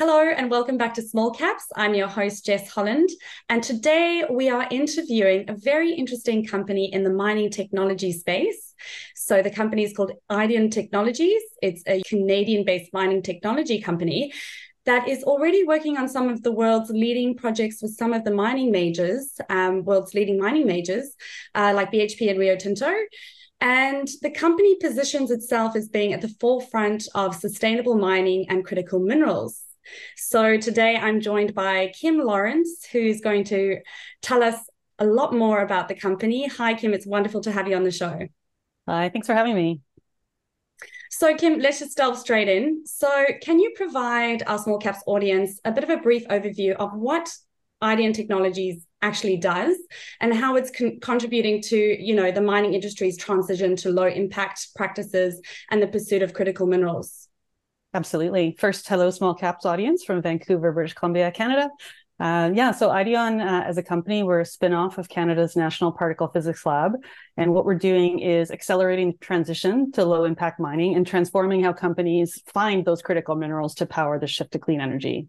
Hello and welcome back to Small Caps. I'm your host, Jess Holland, and today we are interviewing a very interesting company in the mining technology space. So the company is called Ideon Technologies. It's a Canadian-based mining technology company that is already working on some of the world's leading projects with some of the mining majors, world's leading mining majors, like BHP and Rio Tinto. And the company positions itself as being at the forefront of sustainable mining and critical minerals. So today I'm joined by Kim Lawrence, who's going to tell us a lot more about the company. Hi, Kim. It's wonderful to have you on the show. Hi, thanks for having me. So, Kim, let's just delve straight in. So, can you provide our Small Caps audience a bit of a brief overview of what Ideon Technologies actually does and how it's contributing to, the mining industry's transition to low impact practices and the pursuit of critical minerals? Absolutely. First, hello, Small Caps audience from Vancouver, British Columbia, Canada. So Ideon, as a company, we're a spin-off of Canada's National Particle Physics Lab. And what we're doing is accelerating the transition to low-impact mining and transforming how companies find those critical minerals to power the shift to clean energy.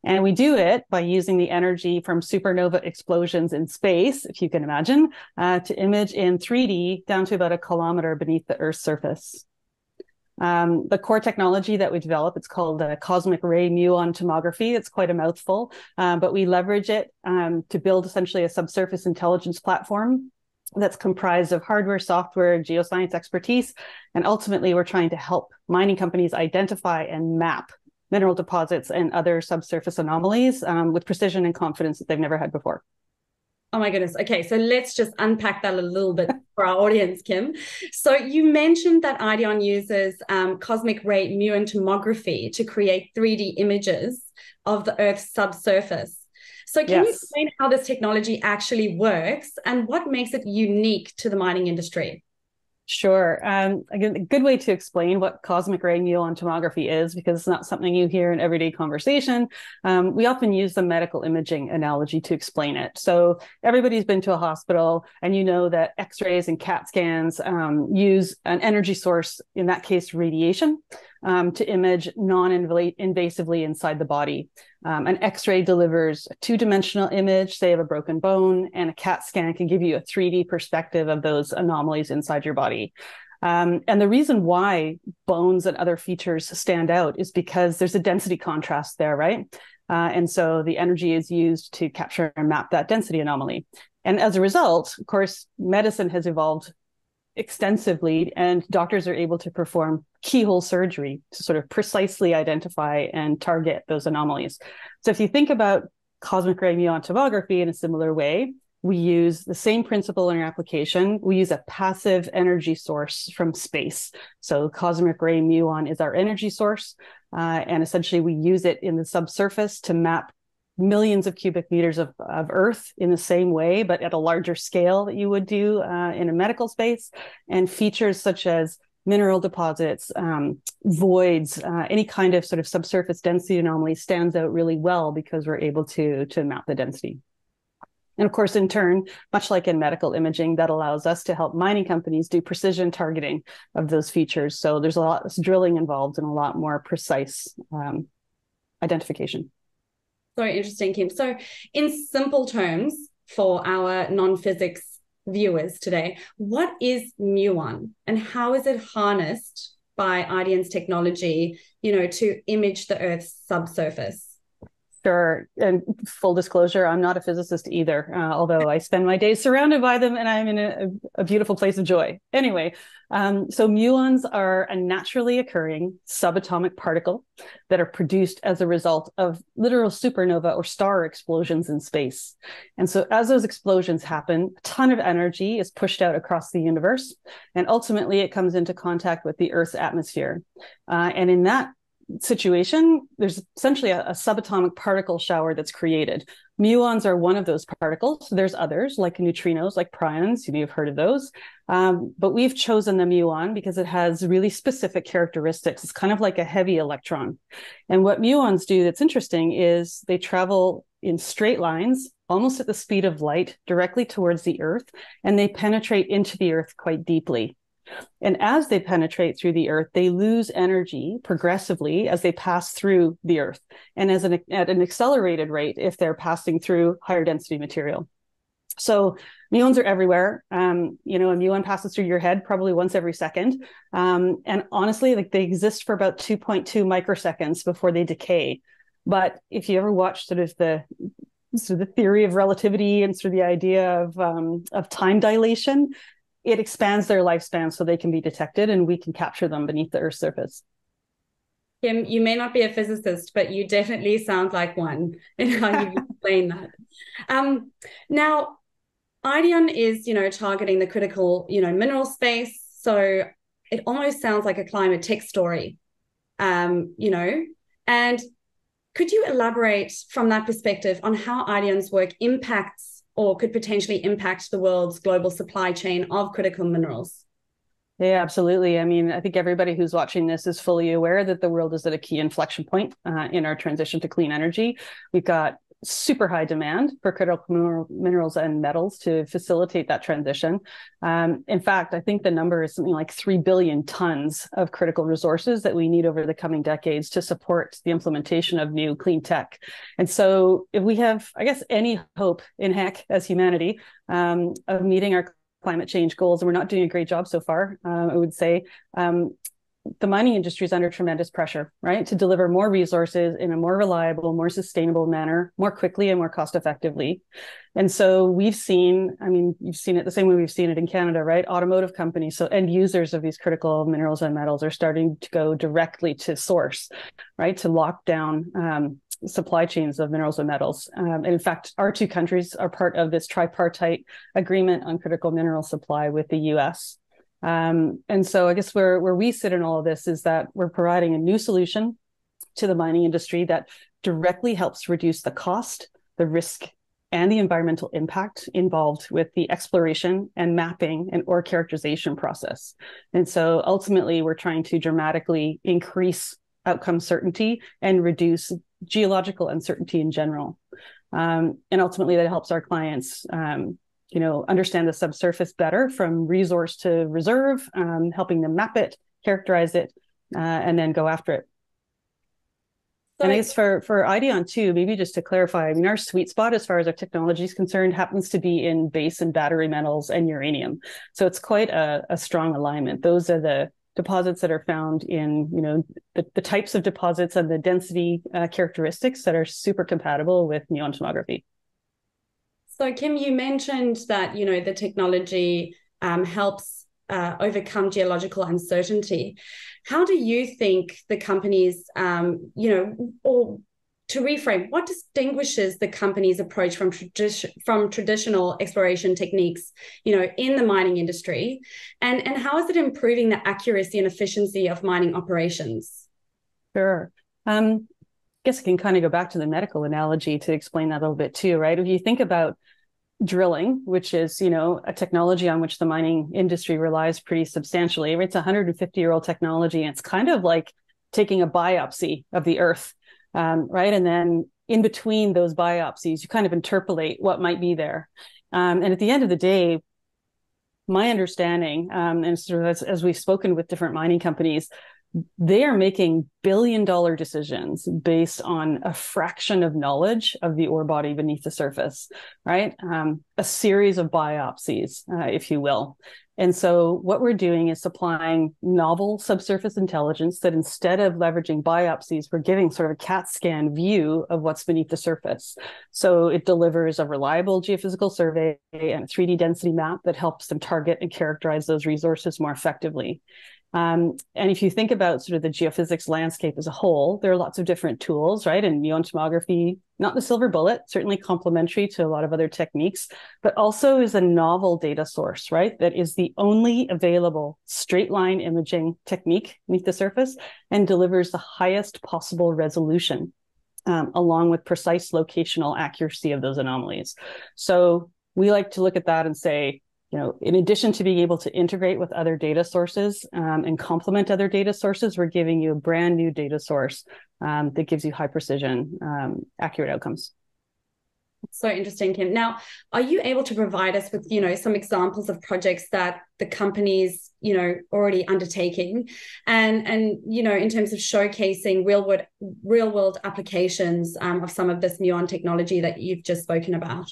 And we do it by using the energy from supernova explosions in space, if you can imagine, to image in 3D down to about a kilometer beneath the Earth's surface. The core technology that we develop, it's called cosmic ray muon tomography. It's quite a mouthful, but we leverage it to build essentially a subsurface intelligence platform that's comprised of hardware, software, geoscience expertise. And ultimately, we're trying to help mining companies identify and map mineral deposits and other subsurface anomalies with precision and confidence that they've never had before. Oh my goodness. Okay, so let's just unpack that a little bit for our audience, Kim. So you mentioned that Ideon uses cosmic ray muon tomography to create 3D images of the Earth's subsurface. So can you explain how this technology actually works and what makes it unique to the mining industry? Sure. Again, a good way to explain what cosmic ray muon tomography is, because it's not something you hear in everyday conversation. We often use the medical imaging analogy to explain it. So everybody's been to a hospital and you know that X-rays and CAT scans use an energy source, in that case, radiation, to image non-invasively inside the body. An X-ray delivers a two-dimensional image, say of a broken bone, and a CAT scan can give you a 3D perspective of those anomalies inside your body. And the reason why bones and other features stand out is because there's a density contrast there, right? And so the energy is used to capture and map that density anomaly. And as a result, of course, medicine has evolved extensively, and doctors are able to perform keyhole surgery to sort of precisely identify and target those anomalies. So if you think about cosmic ray muon tomography in a similar way, we use the same principle in our application. We use a passive energy source from space. So cosmic ray muon is our energy source, and essentially we use it in the subsurface to map millions of cubic meters of earth in the same way, but at a larger scale that you would do in a medical space, and features such as mineral deposits, voids, any kind of sort of subsurface density anomaly stands out really well because we're able to map the density. And of course, in turn, much like in medical imaging, that allows us to help mining companies do precision targeting of those features. So there's a lot less drilling involved and a lot more precise identification. So interesting, Kim. So in simple terms, for our non-physics viewers today, what is muon and how is it harnessed by Ideon's technology, to image the Earth's subsurface? Sure. And full disclosure, I'm not a physicist either, although I spend my days surrounded by them and I'm in a beautiful place of joy. Anyway, so muons are a naturally occurring subatomic particle that are produced as a result of literal supernova or star explosions in space. And so as those explosions happen, a ton of energy is pushed out across the universe, and ultimately it comes into contact with the Earth's atmosphere. And in that situation, there's essentially a subatomic particle shower that's created. Muons are one of those particles. There's others like neutrinos, like prions. You may have heard of those. But we've chosen the muon because it has really specific characteristics. It's kind of like a heavy electron. And what muons do that's interesting is they travel in straight lines, almost at the speed of light, directly towards the Earth, and they penetrate into the Earth quite deeply. And as they penetrate through the earth, they lose energy progressively as they pass through the earth, and at an accelerated rate if they're passing through higher density material. So muons are everywhere. A muon passes through your head probably once every second. And honestly, like, they exist for about 2.2 microseconds before they decay. But if you ever watch sort of the theory of relativity and sort of the idea of time dilation, it expands their lifespan so they can be detected and we can capture them beneath the Earth's surface. Kim, you may not be a physicist, but you definitely sound like one in how you explain that. Now, Ideon is, targeting the critical, mineral space. So it almost sounds like a climate tech story, and could you elaborate from that perspective on how Ideon's work impacts or could potentially impact the world's global supply chain of critical minerals? Yeah, absolutely. I mean, I think everybody who's watching this is fully aware that the world is at a key inflection point in our transition to clean energy. We've got super high demand for critical minerals and metals to facilitate that transition. In fact, I think the number is something like 3 billion tons of critical resources that we need over the coming decades to support the implementation of new clean tech. And so if we have, I guess, any hope in heck as humanity of meeting our climate change goals, and we're not doing a great job so far, I would say, the mining industry is under tremendous pressure, right, to deliver more resources in a more reliable, more sustainable manner, more quickly and more cost effectively. And so we've seen, I mean, you've seen it the same way we've seen it in Canada, right? Automotive companies, so end users of these critical minerals and metals are starting to go directly to source, right, to lock down supply chains of minerals and metals. And in fact, our two countries are part of this tripartite agreement on critical mineral supply with the US. And so I guess where we sit in all of this is that we're providing a new solution to the mining industry that directly helps reduce the cost, the risk, and the environmental impact involved with the exploration and mapping and ore characterization process. And so ultimately, we're trying to dramatically increase outcome certainty and reduce geological uncertainty in general. And ultimately, that helps our clients understand the subsurface better from resource to reserve, helping them map it, characterize it, and then go after it. So and I guess for Ideon too, maybe just to clarify, I mean, our sweet spot as far as our technology is concerned happens to be in base and battery metals and uranium. So it's quite a strong alignment. Those are the deposits that are found in, the types of deposits and the density characteristics that are super compatible with muon tomography. So, Kim, you mentioned that, the technology helps overcome geological uncertainty. How do you think the companies, or to reframe, what distinguishes the company's approach from traditional exploration techniques, in the mining industry? And how is it improving the accuracy and efficiency of mining operations? Sure. I guess I can kind of go back to the medical analogy to explain that a little bit too, right? If you think about drilling, which is, a technology on which the mining industry relies pretty substantially. It's a 150-year-old technology. And it's kind of like taking a biopsy of the earth, right? And then in between those biopsies, you kind of interpolate what might be there. And at the end of the day, my understanding, and sort of as we've spoken with different mining companies, they are making billion-dollar decisions based on a fraction of knowledge of the ore body beneath the surface, right? A series of biopsies, if you will. And so what we're doing is supplying novel subsurface intelligence that instead of leveraging biopsies, we're giving sort of a CAT scan view of what's beneath the surface. So it delivers a reliable geophysical survey and a 3D density map that helps them target and characterize those resources more effectively. And if you think about sort of the geophysics landscape as a whole, there are lots of different tools, right? And muon tomography, not the silver bullet, certainly complementary to a lot of other techniques, but also is a novel data source, right? That is the only available straight line imaging technique beneath the surface and delivers the highest possible resolution, along with precise locational accuracy of those anomalies. So we like to look at that and say, in addition to being able to integrate with other data sources and complement other data sources, we're giving you a brand new data source that gives you high precision, accurate outcomes. So interesting, Kim. Now, are you able to provide us with, some examples of projects that the company's, already undertaking and, in terms of showcasing real world applications of some of this muon technology that you've just spoken about?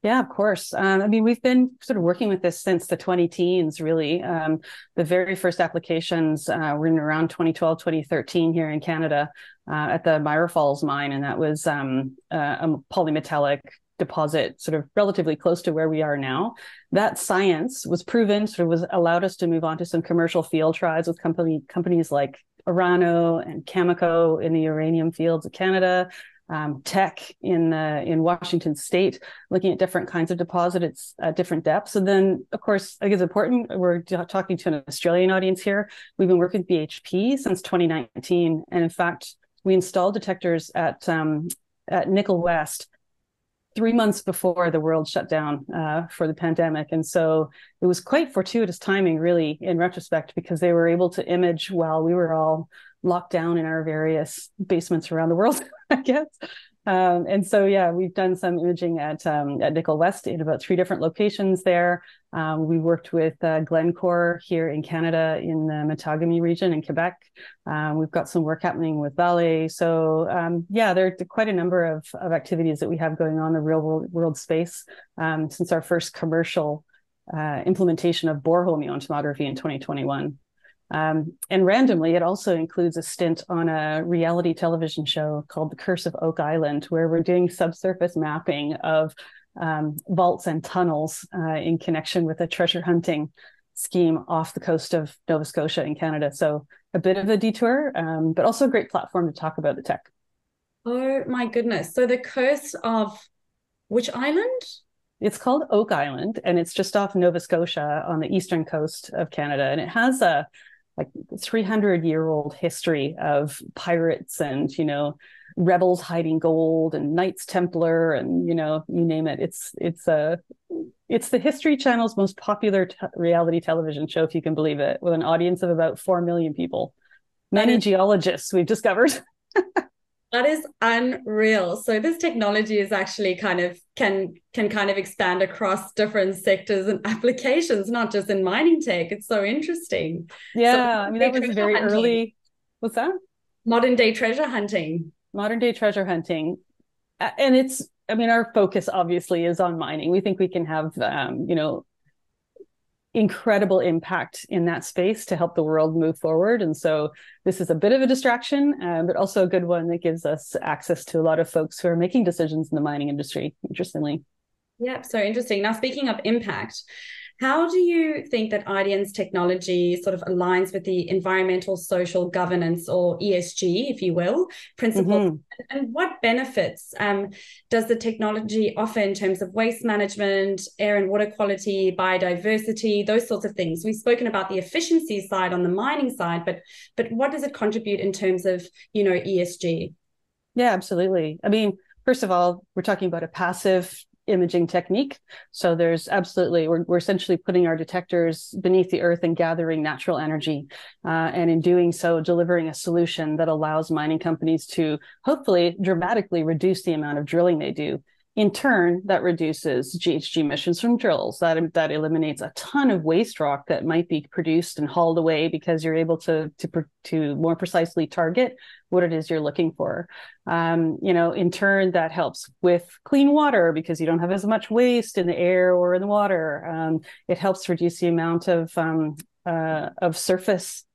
Yeah, of course. I mean, we've been sort of working with this since the 2010s, really. The very first applications were in around 2012, 2013 here in Canada at the Myra Falls mine. And that was a polymetallic deposit sort of relatively close to where we are now. That science was proven, sort of allowed us to move on to some commercial field trials with companies like Orano and Cameco in the uranium fields of Canada. Teck in Washington State, looking at different kinds of deposits at different depths. And then, of course, I think it's important, we're talking to an Australian audience here. We've been working with BHP since 2019. And in fact, we installed detectors at Nickel West 3 months before the world shut down for the pandemic. And so it was quite fortuitous timing, really, in retrospect, because they were able to image while we were all locked down in our various basements around the world, I guess. And so, yeah, we've done some imaging at Nickel West in about 3 different locations there. We worked with Glencore here in Canada in the Matagami region in Quebec. We've got some work happening with Vale. So, yeah, there are quite a number of activities that we have going on in the real world space since our first commercial implementation of borehole muon tomography in 2021. And randomly, it also includes a stint on a reality television show called The Curse of Oak Island, where we're doing subsurface mapping of vaults and tunnels in connection with a treasure hunting scheme off the coast of Nova Scotia in Canada. So a bit of a detour, but also a great platform to talk about the tech. Oh my goodness. So the curse of which island? It's called Oak Island, and it's just off Nova Scotia on the eastern coast of Canada. And it has a 300-year-old history of pirates and, rebels hiding gold and Knights Templar and, you name it. It's the History Channel's most popular reality television show, if you can believe it, with an audience of about 4 million people. Many geologists, we've discovered. That is unreal. So this technology is actually can kind of expand across different sectors and applications, not just in mining tech. It's so interesting. Yeah, So, I mean, that was very early. What's that? Modern day treasure hunting. Modern day treasure hunting. And our focus obviously is on mining. We think we can have, incredible impact in that space to help the world move forward. And so this is a bit of a distraction, but also a good one that gives us access to a lot of folks who are making decisions in the mining industry, interestingly. Yeah, so interesting. Now, speaking of impact, how do you think that Ideon's technology sort of aligns with the environmental, social governance, or ESG, if you will, principles? Mm-hmm. And what benefits does the technology offer in terms of waste management, air and water quality, biodiversity, those sorts of things? We've spoken about the efficiency side on the mining side, but what does it contribute in terms of, ESG? Yeah, absolutely. I mean, first of all, we're talking about a passive imaging technique. So there's absolutely, we're essentially putting our detectors beneath the earth and gathering natural energy. And in doing so, delivering a solution that allows mining companies to hopefully dramatically reduce the amount of drilling they do. In turn, that reduces GHG emissions from drills. That eliminates a ton of waste rock that might be produced and hauled away because you're able to more precisely target what it is you're looking for. In turn, that helps with clean water because you don't have as much waste in the air or in the water. It helps reduce the amount of surface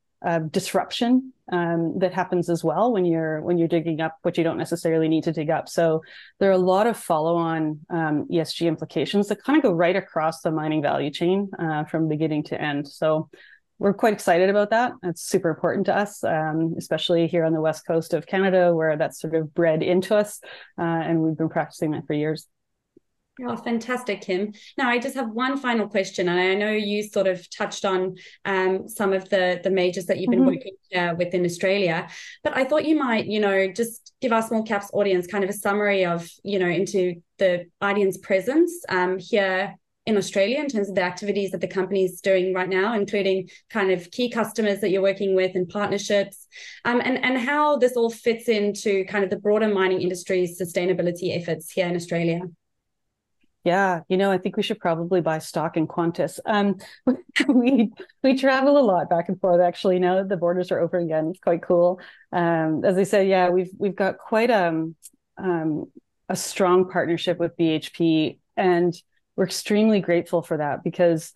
disruption that happens as well when you're digging up what you don't necessarily need to dig up. So there are a lot of follow-on ESG implications that kind of go right across the mining value chain from beginning to end. So we're quite excited about that. It's super important to us, especially here on the west coast of Canada, where that's sort of bred into us, and we've been practicing that for years. Oh, fantastic, Kim. Now, I just have one final question, and I know you sort of touched on some of the majors that you've been working with in Australia, but I thought you might, just give our small caps audience kind of a summary of, into the Ideon's presence here in Australia in terms of the activities that the company is doing right now, including kind of key customers that you're working with and partnerships, and how this all fits into kind of the broader mining industry's sustainability efforts here in Australia. Yeah, I think we should probably buy stock in Qantas. We travel a lot back and forth. Actually, now that the borders are open again, it's quite cool. As I said, yeah, we've got quite a strong partnership with BHP, and we're extremely grateful for that because,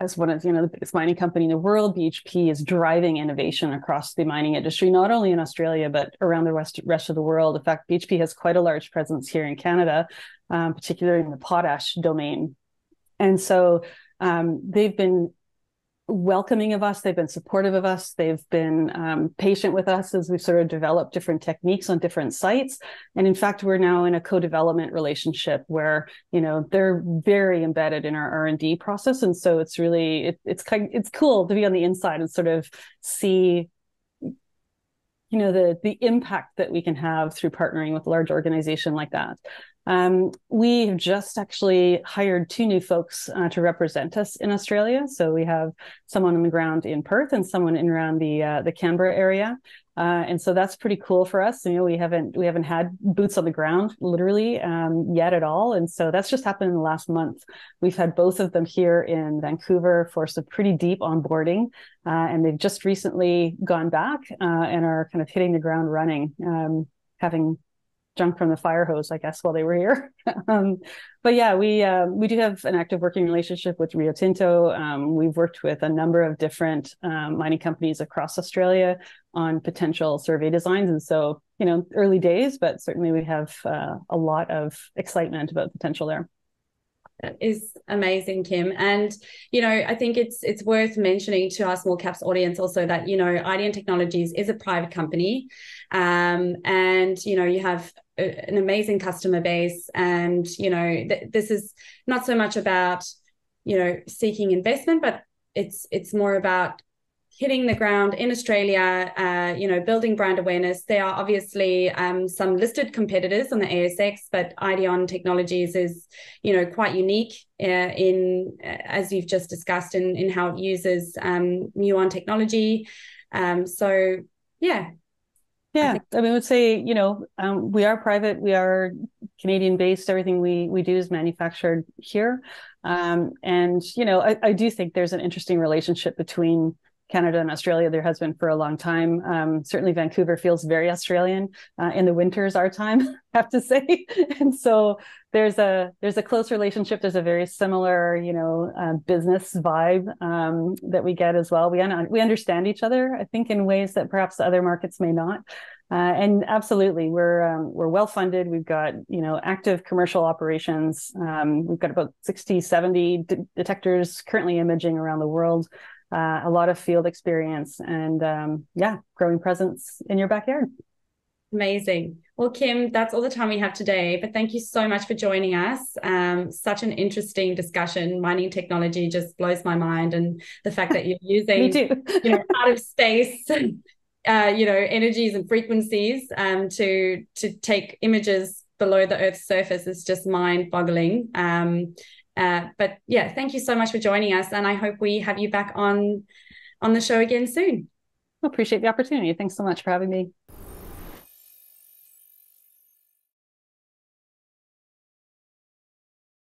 as one of the biggest mining company in the world, BHP is driving innovation across the mining industry, not only in Australia but around the rest of the world. In fact, BHP has quite a large presence here in Canada, particularly in the potash domain, and so they've been welcoming of us. They've been supportive of us. They've been patient with us as we've sort of developed different techniques on different sites. And in fact, we're now in a co-development relationship where, they're very embedded in our R&D process. And so it's really, it's cool to be on the inside and sort of see, the impact that we can have through partnering with a large organization like that. We have just actually hired 2 new folks to represent us in Australia. So we have someone on the ground in Perth and someone in around the Canberra area. And so that's pretty cool for us. We haven't had boots on the ground literally yet at all. And so that's just happened in the last month. We've had both of them here in Vancouver for some pretty deep onboarding. And they've just recently gone back and are kind of hitting the ground running, having drunk from the fire hose, I guess, while they were here. But yeah, we do have an active working relationship with Rio Tinto. We've worked with a number of different mining companies across Australia on potential survey designs. And so, early days, but certainly we have a lot of excitement about the potential there. That is amazing, Kim. And, I think it's worth mentioning to our small caps audience also that, Ideon Technologies is a private company. And, you have an amazing customer base. And, this is not so much about, seeking investment, but it's more about hitting the ground in Australia, building brand awareness. There are obviously some listed competitors on the ASX, but Ideon Technologies is, quite unique in, as you've just discussed, in how it uses muon technology. So, yeah. Yeah, I would say, we are private, we are Canadian based. Everything we do is manufactured here. And, I do think there's an interesting relationship between Canada and Australia. There has been for a long time. Certainly Vancouver feels very Australian. In the winters, our time, I have to say. And so there's a close relationship. There's a very similar, business vibe that we get as well. We understand each other, I think, in ways that perhaps other markets may not. And absolutely, we're well funded. We've got, active commercial operations. We've got about 60, 70 detectors currently imaging around the world. A lot of field experience and growing presence in your backyard. Amazing. Well, Kim, that's all the time we have today, but thank you so much for joining us. Such an interesting discussion. Mining technology just blows my mind, and the fact that you're using Me too. Out of space energies and frequencies to take images below the Earth's surface is just mind-boggling. But yeah, thank you so much for joining us, and I hope we have you back on the show again soon. I appreciate the opportunity. Thanks so much for having me.